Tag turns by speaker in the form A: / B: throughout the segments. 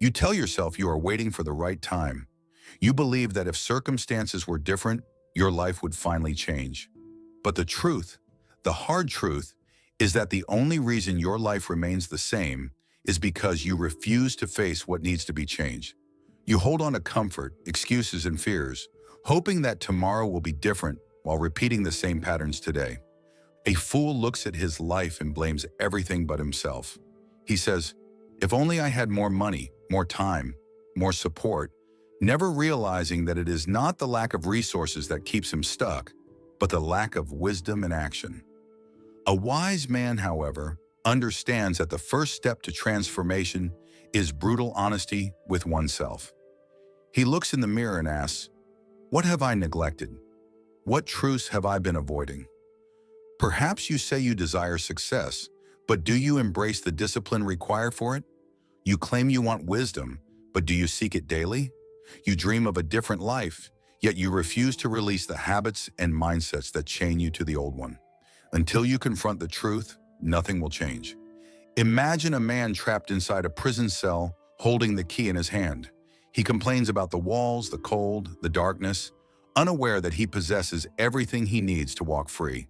A: You tell yourself you are waiting for the right time. You believe that if circumstances were different, your life would finally change. But the truth, the hard truth, is that the only reason your life remains the same is because you refuse to face what needs to be changed. You hold on to comfort, excuses, and fears, hoping that tomorrow will be different while repeating the same patterns today. A fool looks at his life and blames everything but himself. He says, "If only I had more money, more time, more support," never realizing that it is not the lack of resources that keeps him stuck, but the lack of wisdom and action. A wise man, however, understands that the first step to transformation is brutal honesty with oneself. He looks in the mirror and asks, "What have I neglected? What truths have I been avoiding?" Perhaps you say you desire success, but do you embrace the discipline required for it? You claim you want wisdom, but do you seek it daily? You dream of a different life, yet you refuse to release the habits and mindsets that chain you to the old one. Until you confront the truth, nothing will change. Imagine a man trapped inside a prison cell, holding the key in his hand. He complains about the walls, the cold, the darkness, unaware that he possesses everything he needs to walk free.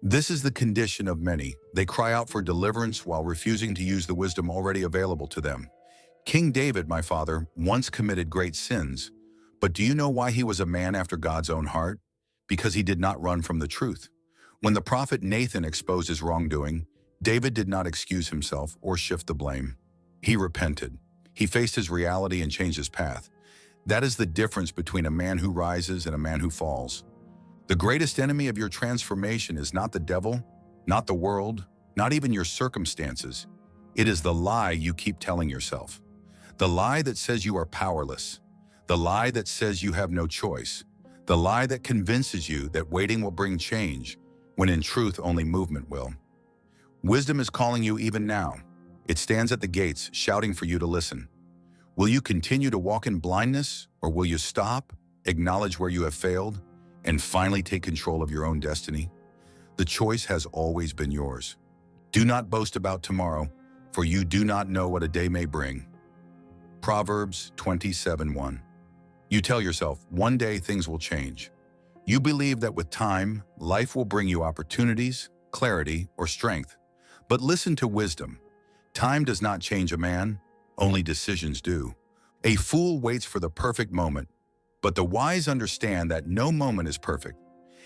A: This is the condition of many. They cry out for deliverance while refusing to use the wisdom already available to them. King David, my father, once committed great sins. But do you know why he was a man after God's own heart? Because he did not run from the truth. When the prophet Nathan exposed his wrongdoing, David did not excuse himself or shift the blame. He repented. He faced his reality and changed his path. That is the difference between a man who rises and a man who falls. The greatest enemy of your transformation is not the devil, not the world, not even your circumstances. It is the lie you keep telling yourself. The lie that says you are powerless. The lie that says you have no choice. The lie that convinces you that waiting will bring change, when in truth only movement will. Wisdom is calling you even now. It stands at the gates, shouting for you to listen. Will you continue to walk in blindness, or will you stop, acknowledge where you have failed, and finally take control of your own destiny? The choice has always been yours. Do not boast about tomorrow, for you do not know what a day may bring. Proverbs 27:1. You tell yourself, one day things will change. You believe that with time, life will bring you opportunities, clarity, or strength. But listen to wisdom. Time does not change a man, only decisions do. A fool waits for the perfect moment, but the wise understand that no moment is perfect.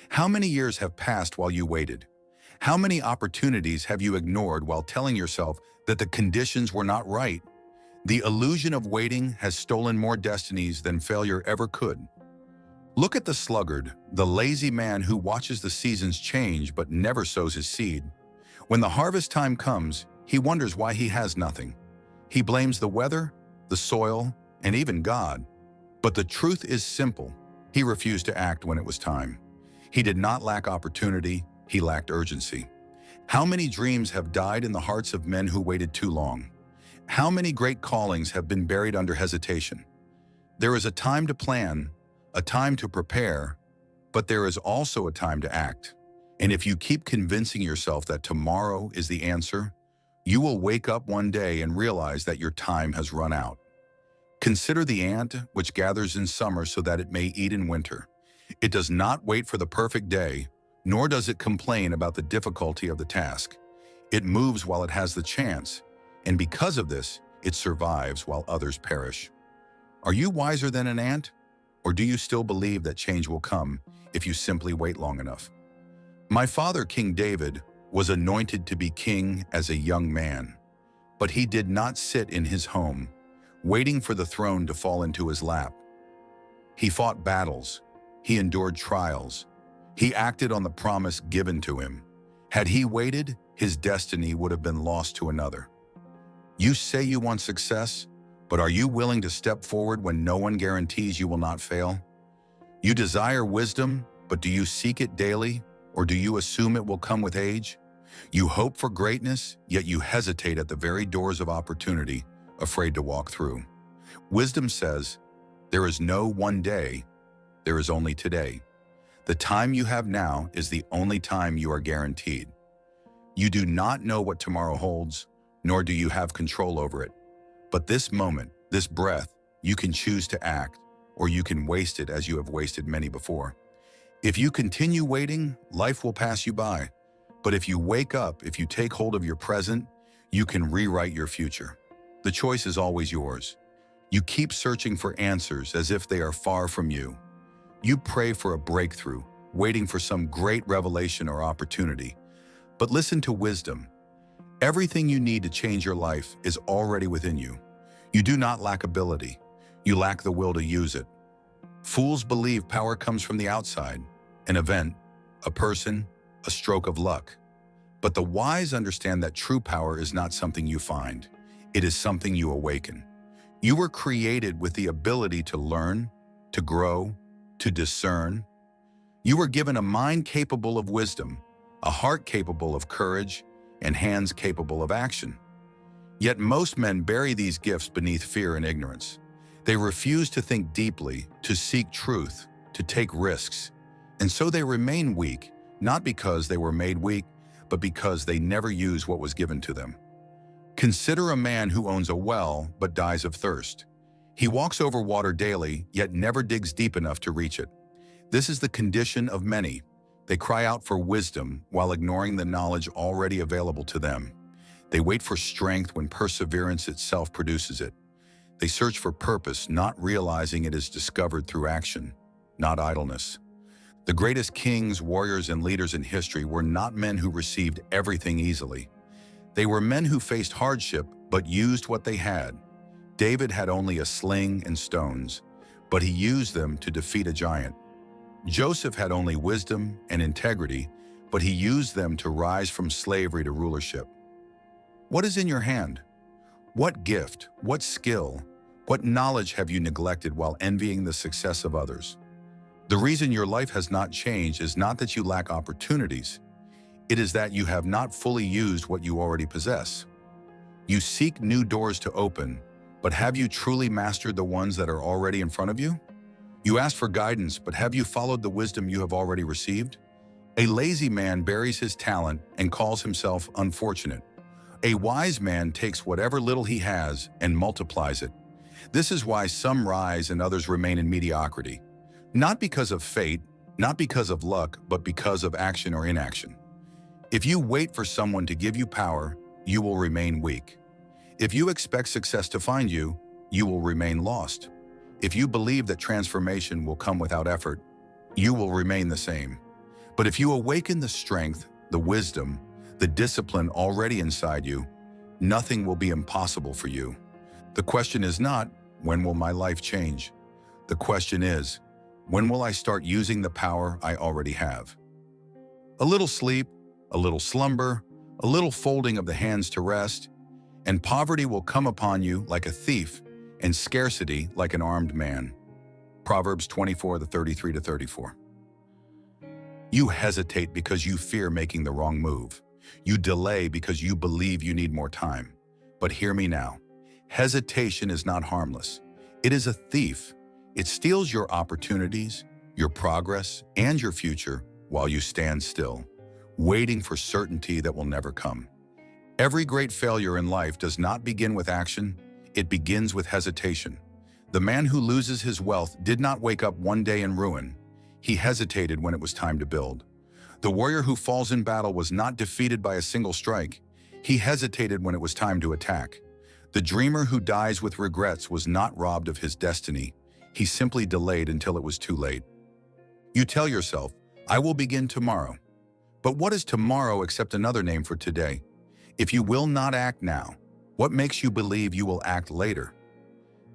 A: How many years have passed while you waited? How many opportunities have you ignored while telling yourself that the conditions were not right? The illusion of waiting has stolen more destinies than failure ever could. Look at the sluggard, the lazy man who watches the seasons change but never sows his seed. When the harvest time comes, he wonders why he has nothing. He blames the weather, the soil, and even God. But the truth is simple. He refused to act when it was time. He did not lack opportunity, he lacked urgency. How many dreams have died in the hearts of men who waited too long? How many great callings have been buried under hesitation? There is a time to plan, a time to prepare, but there is also a time to act. And if you keep convincing yourself that tomorrow is the answer, you will wake up one day and realize that your time has run out. Consider the ant which gathers in summer so that it may eat in winter. It does not wait for the perfect day, nor does it complain about the difficulty of the task. It moves while it has the chance, and because of this, it survives while others perish. Are you wiser than an ant? Or do you still believe that change will come if you simply wait long enough? My father, King David, was anointed to be king as a young man, but he did not sit in his home, waiting for the throne to fall into his lap. He fought battles. He endured trials. He acted on the promise given to him. Had he waited, his destiny would have been lost to another. You say you want success, but are you willing to step forward when no one guarantees you will not fail? You desire wisdom, but do you seek it daily, or do you assume it will come with age? You hope for greatness, yet you hesitate at the very doors of opportunity, afraid to walk through. Wisdom says, there is no one day, there is only today. The time you have now is the only time you are guaranteed. You do not know what tomorrow holds, nor do you have control over it. But this moment, This breath, you can choose to act, or you can waste it as you have wasted many before. If you continue waiting, life will pass you by. But if you wake up, if you take hold of your present, you can rewrite your future. The choice is always yours. You keep searching for answers as if they are far from you. You pray for a breakthrough, waiting for some great revelation or opportunity. But listen to wisdom. Everything you need to change your life is already within you. You do not lack ability. You lack the will to use it. Fools believe power comes from the outside, an event, a person, a stroke of luck. But the wise understand that true power is not something you find. It is something you awaken. You were created with the ability to learn, to grow, to discern. You were given a mind capable of wisdom, a heart capable of courage, and hands capable of action. Yet most men bury these gifts beneath fear and ignorance. They refuse to think deeply, to seek truth, to take risks. And so they remain weak, not because they were made weak, but because they never use what was given to them. Consider a man who owns a well but dies of thirst. He walks over water daily, yet never digs deep enough to reach it. This is the condition of many. They cry out for wisdom while ignoring the knowledge already available to them. They wait for strength when perseverance itself produces it. They search for purpose, not realizing it is discovered through action, not idleness. The greatest kings, warriors, and leaders in history were not men who received everything easily. They were men who faced hardship but used what they had. David had only a sling and stones, but he used them to defeat a giant. Joseph had only wisdom and integrity, but he used them to rise from slavery to rulership. What is in your hand? What gift, what skill, what knowledge have you neglected while envying the success of others? The reason your life has not changed is not that you lack opportunities. It is that you have not fully used what you already possess. You seek new doors to open, but have you truly mastered the ones that are already in front of you? You ask for guidance, but have you followed the wisdom you have already received? A lazy man buries his talent and calls himself unfortunate. A wise man takes whatever little he has and multiplies it. This is why some rise and others remain in mediocrity. Not because of fate, not because of luck, but because of action or inaction. If you wait for someone to give you power, you will remain weak. If you expect success to find you, you will remain lost. If you believe that transformation will come without effort, you will remain the same. But if you awaken the strength, the wisdom, the discipline already inside you, nothing will be impossible for you. The question is not, when will my life change? The question is, when will I start using the power I already have? A little sleep, a little slumber, a little folding of the hands to rest, and poverty will come upon you like a thief, and scarcity like an armed man. Proverbs 24:33-34. You hesitate because you fear making the wrong move. You delay because you believe you need more time. But hear me now. Hesitation is not harmless. It is a thief. It steals your opportunities, your progress, and your future while you stand still, waiting for certainty that will never come. Every great failure in life does not begin with action. It begins with hesitation. The man who loses his wealth did not wake up one day in ruin. He hesitated when it was time to build. The warrior who falls in battle was not defeated by a single strike. He hesitated when it was time to attack. The dreamer who dies with regrets was not robbed of his destiny. He simply delayed until it was too late. You tell yourself, I will begin tomorrow. But what is tomorrow except another name for today? If you will not act now, what makes you believe you will act later?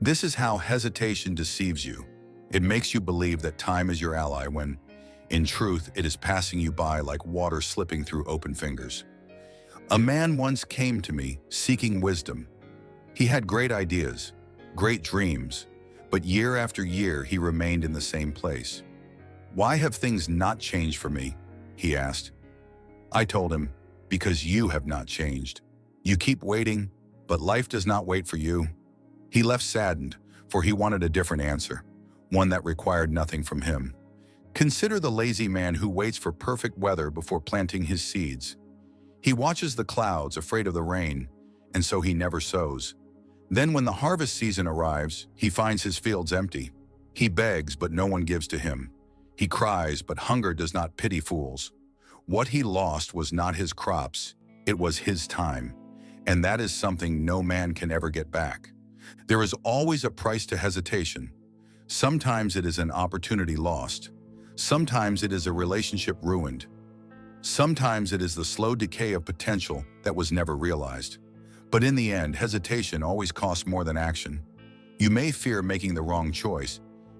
A: This is how hesitation deceives you. It makes you believe that time is your ally when, in truth, it is passing you by like water slipping through open fingers. A man once came to me seeking wisdom. He had great ideas, great dreams, but year after year he remained in the same place. Why have things not changed for me? He asked. I told him, because you have not changed. You keep waiting, but life does not wait for you. He left saddened, for he wanted a different answer, one that required nothing from him. Consider the lazy man who waits for perfect weather before planting his seeds. He watches the clouds, afraid of the rain, and so he never sows. Then when the harvest season arrives, he finds his fields empty. He begs, but no one gives to him. He cries, but hunger does not pity fools. What he lost was not his crops, it was his time. And that is something no man can ever get back. There is always a price to hesitation. Sometimes it is an opportunity lost. Sometimes it is a relationship ruined. Sometimes it is the slow decay of potential that was never realized. But in the end, hesitation always costs more than action. You may fear making the wrong choice,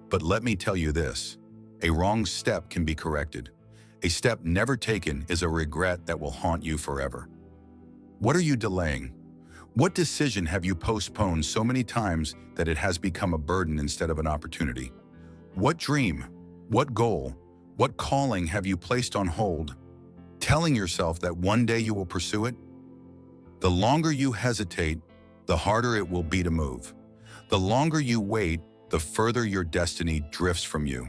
A: but let me tell you this: a wrong step can be corrected. A step never taken is a regret that will haunt you forever. What are you delaying? What decision have you postponed so many times that it has become a burden instead of an opportunity? What dream, what goal, what calling have you placed on hold, telling yourself that one day you will pursue it? The longer you hesitate, the harder it will be to move. The longer you wait, the further your destiny drifts from you.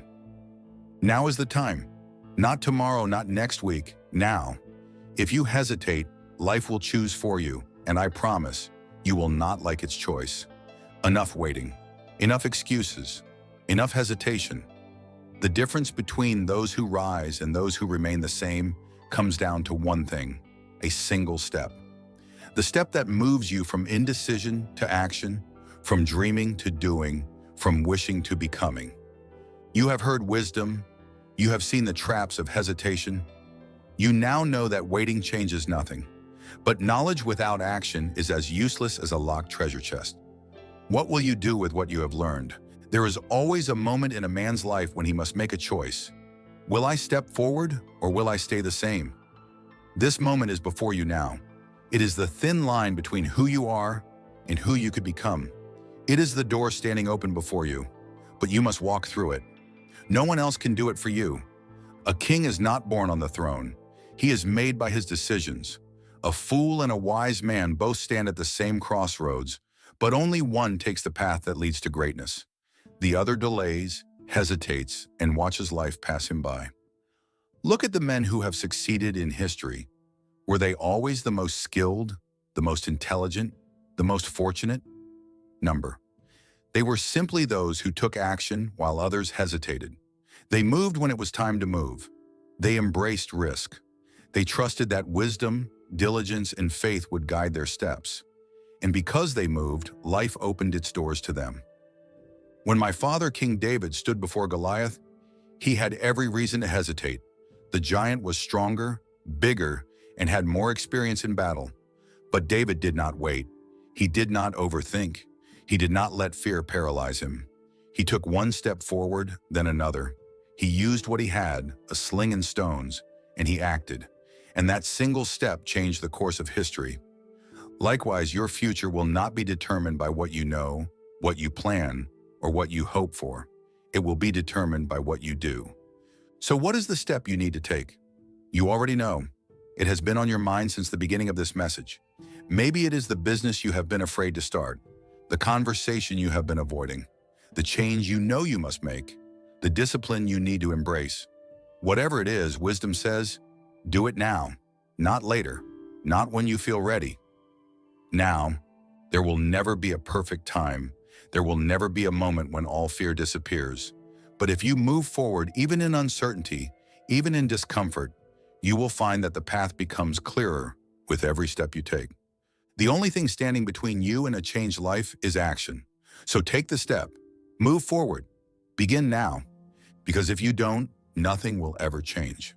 A: Now is the time. Not tomorrow, not next week, now. If you hesitate, life will choose for you, and I promise, you will not like its choice. Enough waiting, enough excuses, enough hesitation. The difference between those who rise and those who remain the same comes down to one thing: a single step. The step that moves you from indecision to action, from dreaming to doing, from wishing to becoming. You have heard wisdom. You have seen the traps of hesitation. You now know that waiting changes nothing. But knowledge without action is as useless as a locked treasure chest. What will you do with what you have learned? There is always a moment in a man's life when he must make a choice. Will I step forward or will I stay the same? This moment is before you now. It is the thin line between who you are and who you could become. It is the door standing open before you, but you must walk through it. No one else can do it for you. A king is not born on the throne. He is made by his decisions. A fool and a wise man both stand at the same crossroads, but only one takes the path that leads to greatness. The other delays, hesitates, and watches life pass him by. Look at the men who have succeeded in history. Were they always the most skilled, the most intelligent, the most fortunate? Number. They were simply those who took action while others hesitated. They moved when it was time to move. They embraced risk. They trusted that wisdom, diligence, and faith would guide their steps. And because they moved, life opened its doors to them. When my father, King David, stood before Goliath, he had every reason to hesitate. The giant was stronger, bigger, and had more experience in battle. But David did not wait. He did not overthink. He did not let fear paralyze him. He took one step forward, then another. He used what he had, a sling and stones, and he acted. And that single step changed the course of history. Likewise, your future will not be determined by what you know, what you plan, or what you hope for. It will be determined by what you do. So what is the step you need to take? You already know. It has been on your mind since the beginning of this message. Maybe it is the business you have been afraid to start, the conversation you have been avoiding, the change you know you must make, the discipline you need to embrace. Whatever it is, wisdom says, do it now, not later, not when you feel ready. Now. There will never be a perfect time. There will never be a moment when all fear disappears. But if you move forward, even in uncertainty, even in discomfort, you will find that the path becomes clearer with every step you take. The only thing standing between you and a changed life is action. So take the step, move forward, begin now, because if you don't, nothing will ever change.